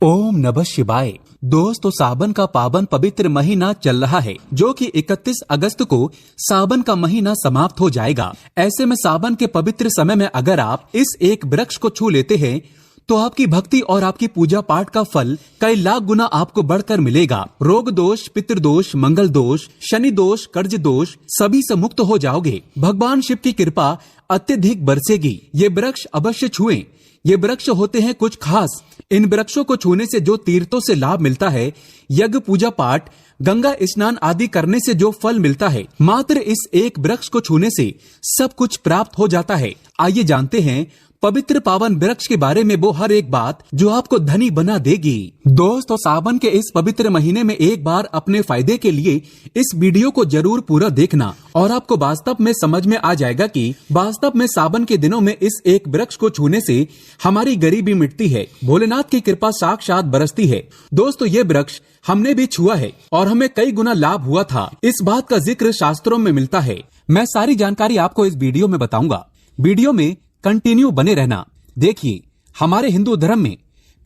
ओम नमः शिवाय। दोस्तों, सावन का पावन पवित्र महीना चल रहा है, जो कि 31 अगस्त को सावन का महीना समाप्त हो जाएगा। ऐसे में सावन के पवित्र समय में अगर आप इस एक वृक्ष को छू लेते हैं तो आपकी भक्ति और आपकी पूजा पाठ का फल कई लाख गुना आपको बढ़कर मिलेगा। रोग दोष, पितृदोष, मंगल दोष, शनि दोष, कर्ज दोष सभी से मुक्त हो जाओगे। भगवान शिव की कृपा अत्यधिक बरसेगी। ये वृक्ष अवश्य छुएं। ये वृक्ष होते हैं कुछ खास। इन वृक्षों को छूने से जो तीर्थों से लाभ मिलता है, यज्ञ, पूजा पाठ, गंगा स्नान आदि करने से जो फल मिलता है, मात्र इस एक वृक्ष को छूने से सब कुछ प्राप्त हो जाता है। आइए जानते हैं पवित्र पावन वृक्ष के बारे में वो हर एक बात जो आपको धनी बना देगी। दोस्तों, सावन के इस पवित्र महीने में एक बार अपने फायदे के लिए इस वीडियो को जरूर पूरा देखना और आपको वास्तव में समझ में आ जाएगा कि वास्तव में सावन के दिनों में इस एक वृक्ष को छूने से हमारी गरीबी मिटती है, भोलेनाथ की कृपा साक्षात बरसती है। दोस्तों, ये वृक्ष हमने भी छुआ है और हमें कई गुना लाभ हुआ था। इस बात का जिक्र शास्त्रों में मिलता है। मैं सारी जानकारी आपको इस वीडियो में बताऊंगा। वीडियो में कंटिन्यू बने रहना। देखिए, हमारे हिंदू धर्म में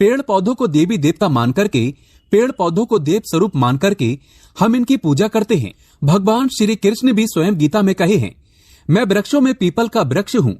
पेड़ पौधों को देवी देवता मान करके, पेड़ पौधों को देव स्वरूप मान करके हम इनकी पूजा करते हैं। भगवान श्री कृष्ण भी स्वयं गीता में कहे हैं, मैं वृक्षों में पीपल का वृक्ष हूँ,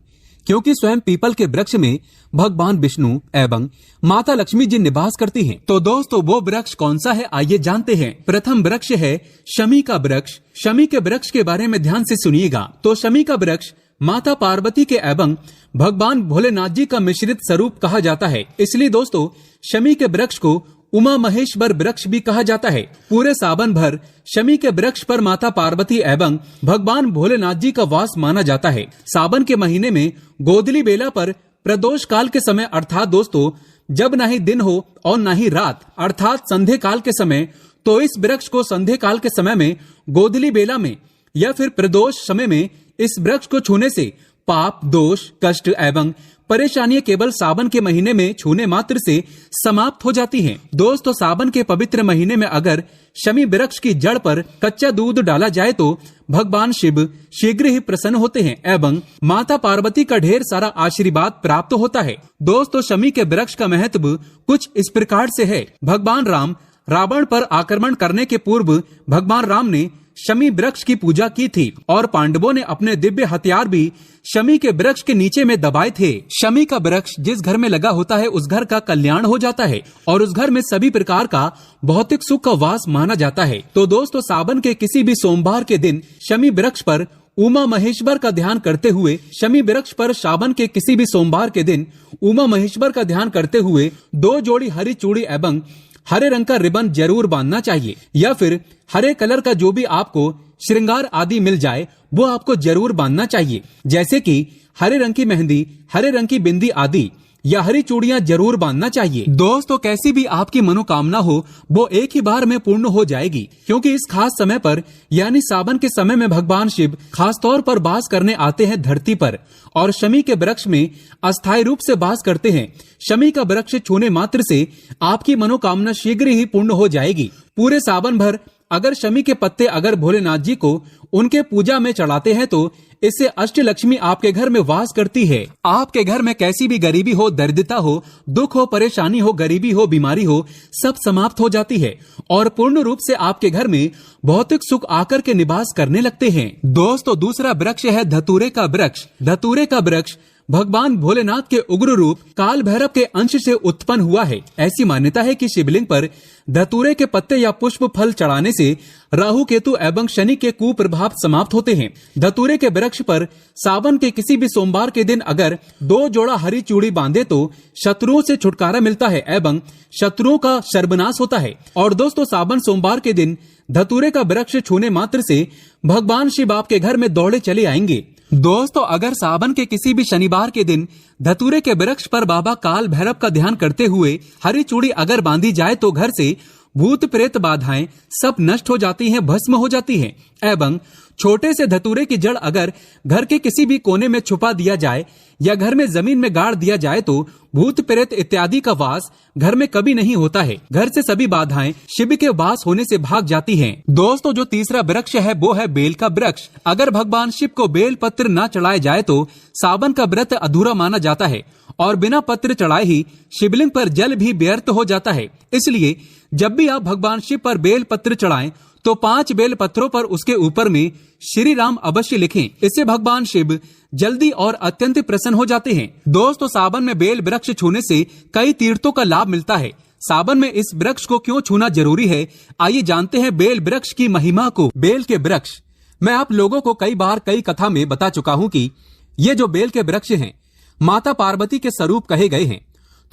क्योंकि स्वयं पीपल के वृक्ष में भगवान विष्णु एवं माता लक्ष्मी जी निवास करती हैं। तो दोस्तों, वो वृक्ष कौन सा है, आइए जानते हैं। प्रथम वृक्ष है शमी का वृक्ष। शमी के वृक्ष के बारे में ध्यान से सुनिएगा। तो शमी का वृक्ष माता पार्वती के एवं भगवान भोलेनाथ जी का मिश्रित स्वरूप कहा जाता है। इसलिए दोस्तों, शमी के वृक्ष को उमा महेश्वर वृक्ष भी कहा जाता है। पूरे सावन भर शमी के वृक्ष पर माता पार्वती एवं भगवान भोलेनाथ जी का वास माना जाता है। सावन के महीने में गोधली बेला पर प्रदोष काल के समय, अर्थात दोस्तों जब न ही दिन हो और न ही रात, अर्थात संध्या काल के समय, तो इस वृक्ष को संध्या काल के समय में, गोधली बेला में या फिर प्रदोष समय में इस वृक्ष को छूने से पाप, दोष, कष्ट एवं परेशानियां केवल सावन के महीने में छूने मात्र से समाप्त हो जाती हैं। दोस्तों, सावन के पवित्र महीने में अगर शमी वृक्ष की जड़ पर कच्चा दूध डाला जाए तो भगवान शिव शीघ्र ही प्रसन्न होते हैं एवं माता पार्वती का ढेर सारा आशीर्वाद प्राप्त होता है। दोस्तों, शमी के वृक्ष का महत्व कुछ इस प्रकार से है। भगवान राम रावण पर आक्रमण करने के पूर्व भगवान राम ने शमी वृक्ष की पूजा की थी और पांडवों ने अपने दिव्य हथियार भी शमी के वृक्ष के नीचे में दबाए थे। शमी का वृक्ष जिस घर में लगा होता है, उस घर का कल्याण हो जाता है और उस घर में सभी प्रकार का भौतिक सुख का वास माना जाता है। तो दोस्तों, सावन के किसी भी सोमवार के दिन शमी वृक्ष पर उमा महेश्वर का ध्यान करते हुए, शमी वृक्ष पर सावन के किसी भी सोमवार के दिन उमा महेश्वर का ध्यान करते हुए 2 जोड़ी हरी चूड़ी एवं हरे रंग का रिबन जरूर बांधना चाहिए, या फिर हरे कलर का जो भी आपको श्रृंगार आदि मिल जाए वो आपको जरूर बांधना चाहिए, जैसे कि हरे रंग की मेहंदी, हरे रंग की बिंदी आदि, या हरी चूड़ियां जरूर बांधना चाहिए। दोस्तों, कैसी भी आपकी मनोकामना हो वो एक ही बार में पूर्ण हो जाएगी, क्योंकि इस खास समय पर यानी सावन के समय में भगवान शिव खास तौर पर वास करने आते हैं धरती पर और शमी के वृक्ष में अस्थायी रूप से वास करते हैं। शमी का वृक्ष छूने मात्र से आपकी मनोकामना शीघ्र ही पूर्ण हो जाएगी। पूरे सावन भर अगर शमी के पत्ते अगर भोलेनाथ जी को उनके पूजा में चढ़ाते हैं तो इससे अष्ट लक्ष्मी आपके घर में वास करती है। आपके घर में कैसी भी गरीबी हो, दरिद्रता हो, दुख हो, परेशानी हो, गरीबी हो, बीमारी हो, सब समाप्त हो जाती है और पूर्ण रूप से आपके घर में भौतिक सुख आकर के निवास करने लगते हैं। दोस्तों, दूसरा वृक्ष है धतूरे का वृक्ष। धतूरे का वृक्ष भगवान भोलेनाथ के उग्र रूप काल भैरव के अंश से उत्पन्न हुआ है। ऐसी मान्यता है कि शिवलिंग पर धतूरे के पत्ते या पुष्प फल चढ़ाने से राहु, केतु एवं शनि के कुप्रभाव समाप्त होते हैं। धतूरे के वृक्ष पर सावन के किसी भी सोमवार के दिन अगर 2 जोड़ा हरी चूड़ी बांधे तो शत्रुओं से छुटकारा मिलता है एवं शत्रुओं का सर्वनाश होता है। और दोस्तों, सावन सोमवार के दिन धतूरे का वृक्ष छूने मात्र से भगवान शिव आपके घर में दौड़े चले आएंगे। दोस्तों, अगर सावन के किसी भी शनिवार के दिन धतूरे के वृक्ष पर बाबा काल भैरव का ध्यान करते हुए हरी चूड़ी अगर बांधी जाए तो घर से भूत प्रेत बाधाएं सब नष्ट हो जाती हैं, भस्म हो जाती हैं एवं छोटे से धतूरे की जड़ अगर घर के किसी भी कोने में छुपा दिया जाए या घर में जमीन में गाड़ दिया जाए तो भूत प्रेत इत्यादि का वास घर में कभी नहीं होता है। घर से सभी बाधाएं शिव के वास होने से भाग जाती हैं। दोस्तों, जो तीसरा वृक्ष है वो है बेल का वृक्ष। अगर भगवान शिव को बेल पत्र न चढ़ाए जाए तो सावन का व्रत अधूरा माना जाता है और बिना पत्र चढ़ाए ही शिवलिंग पर जल भी व्यर्थ हो जाता है। इसलिए जब भी आप भगवान शिव पर बेल पत्र चढ़ाएं तो 5 बेल पत्रों पर उसके ऊपर में श्री राम अवश्य लिखें। इससे भगवान शिव जल्दी और अत्यंत प्रसन्न हो जाते हैं। दोस्तों, सावन में बेल वृक्ष छूने से कई तीर्थों का लाभ मिलता है। सावन में इस वृक्ष को क्यों छूना जरूरी है, आइए जानते हैं बेल वृक्ष की महिमा को। बेल के वृक्ष, मैं आप लोगों को कई बार कई कथा में बता चुका हूँ कि ये जो बेल के वृक्ष हैं माता पार्वती के स्वरूप कहे गए हैं।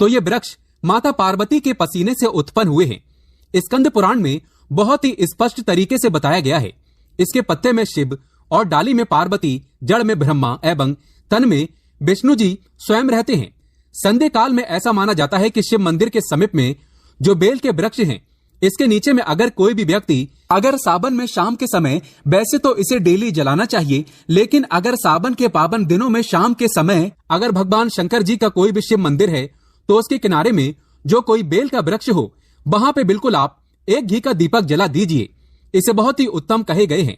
तो ये वृक्ष माता पार्वती के पसीने से उत्पन्न हुए हैं। स्कंद पुराण में बहुत ही स्पष्ट तरीके से बताया गया है। इसके पत्ते में शिव और डाली में पार्वती, जड़ में ब्रह्मा एवं तन में विष्णु जी स्वयं रहते हैं। संध्या काल में ऐसा माना जाता है कि शिव मंदिर के समीप में जो बेल के वृक्ष हैं, इसके नीचे में अगर कोई भी व्यक्ति अगर सावन में शाम के समय, वैसे तो इसे डेली जलाना चाहिए, लेकिन अगर सावन के पावन दिनों में शाम के समय अगर भगवान शंकर जी का कोई भी शिव मंदिर है तो उसके किनारे में जो कोई बेल का वृक्ष हो, वहां पे बिल्कुल आप एक घी का दीपक जला दीजिए। इसे बहुत ही उत्तम कहे गए हैं।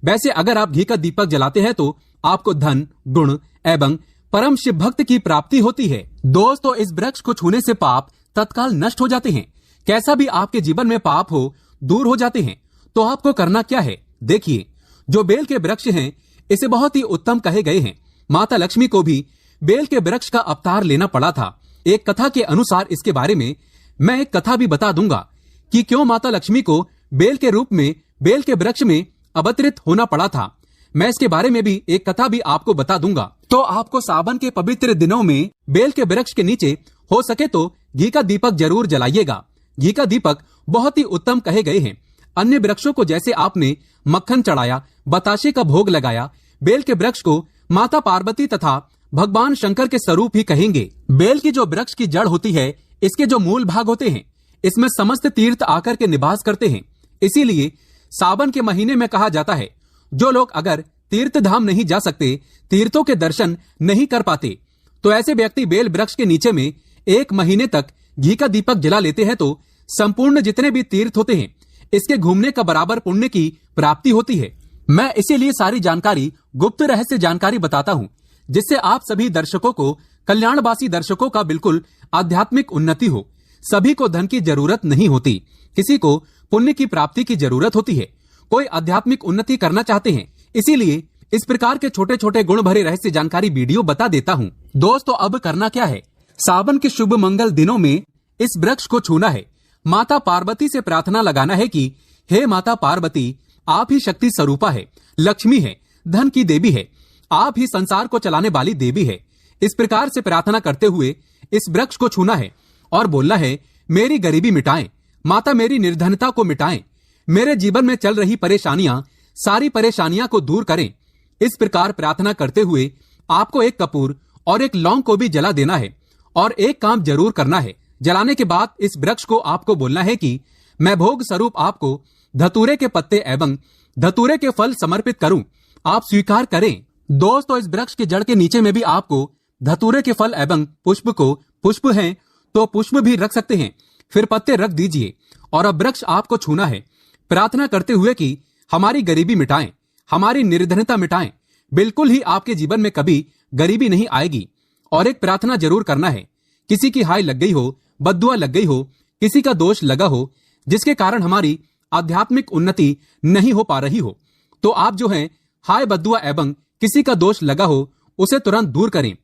वैसे अगर आप घी का दीपक जलाते हैं तो आपको धन, गुण एवं परम शिव भक्त की प्राप्ति होती है। दोस्तों, इस वृक्ष को छूने से पाप तत्काल नष्ट हो जाते हैं। कैसा भी आपके जीवन में पाप हो, दूर हो जाते हैं। तो आपको करना क्या है, देखिए। जो बेल के वृक्ष हैं, इसे बहुत ही उत्तम कहे गए हैं। माता लक्ष्मी को भी बेल के वृक्ष का अवतार लेना पड़ा था। एक कथा के अनुसार इसके बारे में मैं एक कथा भी बता दूंगा कि क्यों माता लक्ष्मी को बेल के रूप में बेल के वृक्ष में अवतरित होना पड़ा था। मैं इसके बारे में भी एक कथा भी आपको बता दूंगा। तो आपको सावन के पवित्र दिनों में बेल के वृक्ष के नीचे हो सके तो घी का दीपक जरूर जलाइएगा। घी का दीपक बहुत ही उत्तम कहे गए हैं। अन्य वृक्षों को जैसे आपने मक्खन चढ़ाया, बताशे का भोग लगाया, बेल के वृक्ष को माता पार्वती तथा भगवान शंकर के स्वरूप ही कहेंगे। बेल की जो वृक्ष की जड़ होती है, इसके जो मूल भाग होते हैं, इसमें समस्त तीर्थ आकर के निवास करते हैं। इसीलिए सावन के महीने में कहा जाता है, जो लोग अगर तीर्थ धाम नहीं जा सकते, तीर्थों के दर्शन नहीं कर पाते, तो ऐसे व्यक्ति बेल वृक्ष के नीचे में 1 महीने तक घी का दीपक जला लेते हैं तो संपूर्ण जितने भी तीर्थ होते हैं, इसके घूमने का बराबर पुण्य की प्राप्ति होती है। मैं इसीलिए सारी जानकारी, गुप्त रहस्य जानकारी बताता हूँ, जिससे आप सभी दर्शकों को, कल्याणवासी दर्शकों का बिल्कुल आध्यात्मिक उन्नति हो। सभी को धन की जरूरत नहीं होती, किसी को पुण्य की प्राप्ति की जरूरत होती है। कोई आध्यात्मिक उन्नति करना चाहते हैं, इसीलिए इस प्रकार के छोटे छोटे गुण भरे रहस्य जानकारी वीडियो बता देता हूँ। दोस्तों, अब करना क्या है, सावन के शुभ मंगल दिनों में इस वृक्ष को छूना है। माता पार्वती से प्रार्थना लगाना है कि हे माता पार्वती, आप ही शक्ति स्वरूपा है, लक्ष्मी है, धन की देवी है, आप ही संसार को चलाने वाली देवी है। इस प्रकार से प्रार्थना करते हुए इस वृक्ष को छूना है और बोलना है, मेरी गरीबी मिटाएं माता, मेरी निर्धनता को मिटाएं, मेरे जीवन में चल रही परेशानियां, सारी परेशानियां को दूर करें। इस प्रकार प्रार्थना करते हुए आपको एक कपूर और एक लौंग को भी जला देना है और एक काम जरूर करना है। जलाने के बाद इस वृक्ष को आपको बोलना है कि मैं भोग स्वरूप आपको धतूरे के पत्ते एवं धतूरे के फल समर्पित करूं, आप स्वीकार करें। दोस्तों, इस वृक्ष के जड़ के नीचे में भी आपको धतूरे के फल एवं पुष्प हैं तो पुष्प भी रख सकते हैं, फिर पत्ते रख दीजिए। और अब वृक्ष आपको छूना है, प्रार्थना करते हुए कि हमारी गरीबी मिटाएं, हमारी निर्धनता मिटाएं, बिल्कुल ही आपके जीवन में कभी गरीबी नहीं आएगी। और एक प्रार्थना जरूर करना है, किसी की हाय लग गई हो, बद्दुआ लग गई हो, किसी का दोष लगा हो, जिसके कारण हमारी आध्यात्मिक उन्नति नहीं हो पा रही हो, तो आप जो है हाय बद्दुआ एवं किसी का दोष लगा हो, उसे तुरंत दूर करें।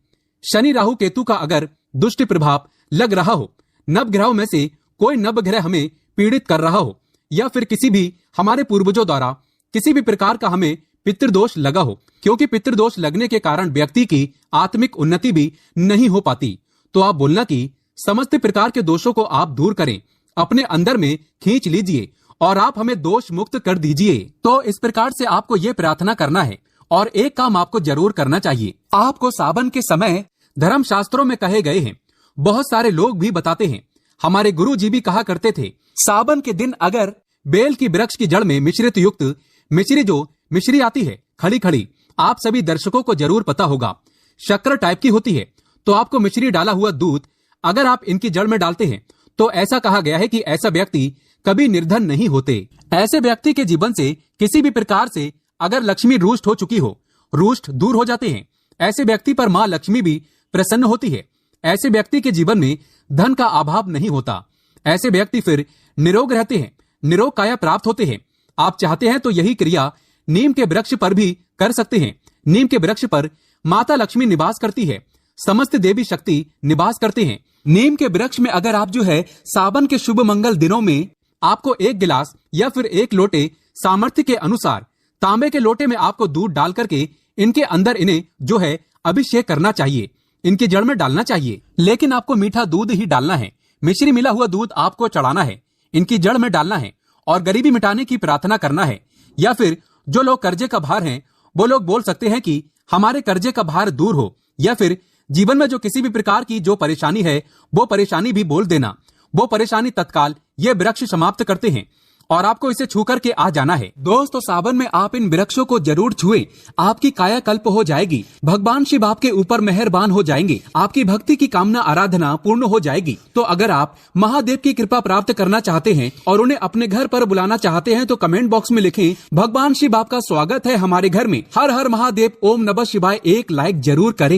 शनि राहु केतु का अगर दुष्ट प्रभाव लग रहा हो, नवग्रहों में से कोई नवग्रह हमें पीड़ित कर रहा हो, या फिर किसी भी हमारे पूर्वजों द्वारा किसी भी प्रकार का हमें पितृदोष लगा हो, क्योंकि पितृदोष लगने के कारण व्यक्ति की आत्मिक उन्नति भी नहीं हो पाती, तो आप बोलना कि समस्त प्रकार के दोषों को आप दूर करें, अपने अंदर में खींच लीजिए और आप हमें दोष मुक्त कर दीजिए। तो इस प्रकार से आपको ये प्रार्थना करना है। और एक काम आपको जरूर करना चाहिए, आपको सावन के समय धर्म शास्त्रों में कहे गए हैं, बहुत सारे लोग भी बताते हैं, हमारे गुरु जी भी कहा करते थे, सावन के दिन अगर बेल की वृक्ष की जड़ में मिश्रित युक्त मिश्री जो मिश्री आती है खड़ी खड़ी, आप सभी दर्शकों को जरूर पता होगा, शक्कर टाइप की होती है। तो आपको मिश्री डाला हुआ दूध अगर आप इनकी जड़ में डालते हैं तो ऐसा कहा गया है कि ऐसा व्यक्ति कभी निर्धन नहीं होते। ऐसे व्यक्ति के जीवन से किसी भी प्रकार से अगर लक्ष्मी रुष्ट हो चुकी हो, रुष्ट दूर हो जाते हैं। ऐसे व्यक्ति पर माँ लक्ष्मी भी प्रसन्न होती है। ऐसे व्यक्ति के जीवन में धन का अभाव नहीं होता। ऐसे व्यक्ति फिर निरोग रहते हैं, निरोग काया प्राप्त होते हैं। आप चाहते हैं तो यही क्रिया नीम के वृक्ष पर भी कर सकते हैं। नीम के वृक्ष पर माता लक्ष्मी निवास करती है, समस्त देवी शक्ति निवास करते हैं। नीम के वृक्ष में अगर आप जो है सावन के शुभ मंगल दिनों में आपको 1 गिलास या फिर 1 लोटे सामर्थ्य के अनुसार तांबे के लोटे में आपको दूध डाल करके इनके अंदर इन्हें जो है अभिषेक करना चाहिए, इनकी जड़ में डालना चाहिए। लेकिन आपको मीठा दूध ही डालना है, मिश्री मिला हुआ दूध आपको चढ़ाना है, इनकी जड़ में डालना है और गरीबी मिटाने की प्रार्थना करना है। या फिर जो लोग कर्जे का भार हैं वो लोग बोल सकते हैं कि हमारे कर्जे का भार दूर हो, या फिर जीवन में जो किसी भी प्रकार की जो परेशानी है वो परेशानी भी बोल देना। वो परेशानी तत्काल ये वृक्ष समाप्त करते हैं और आपको इसे छू करके आ जाना है। दोस्तों सावन में आप इन वृक्षों को जरूर छुएं, आपकी कायाकल्प हो जाएगी, भगवान शिव आपके ऊपर मेहरबान हो जाएंगे, आपकी भक्ति की कामना आराधना पूर्ण हो जाएगी। तो अगर आप महादेव की कृपा प्राप्त करना चाहते हैं और उन्हें अपने घर पर बुलाना चाहते हैं तो कमेंट बॉक्स में लिखें, भगवान शिव आपका स्वागत है हमारे घर में। हर हर महादेव, ओम नमः शिवाय, एक लाइक जरूर करें।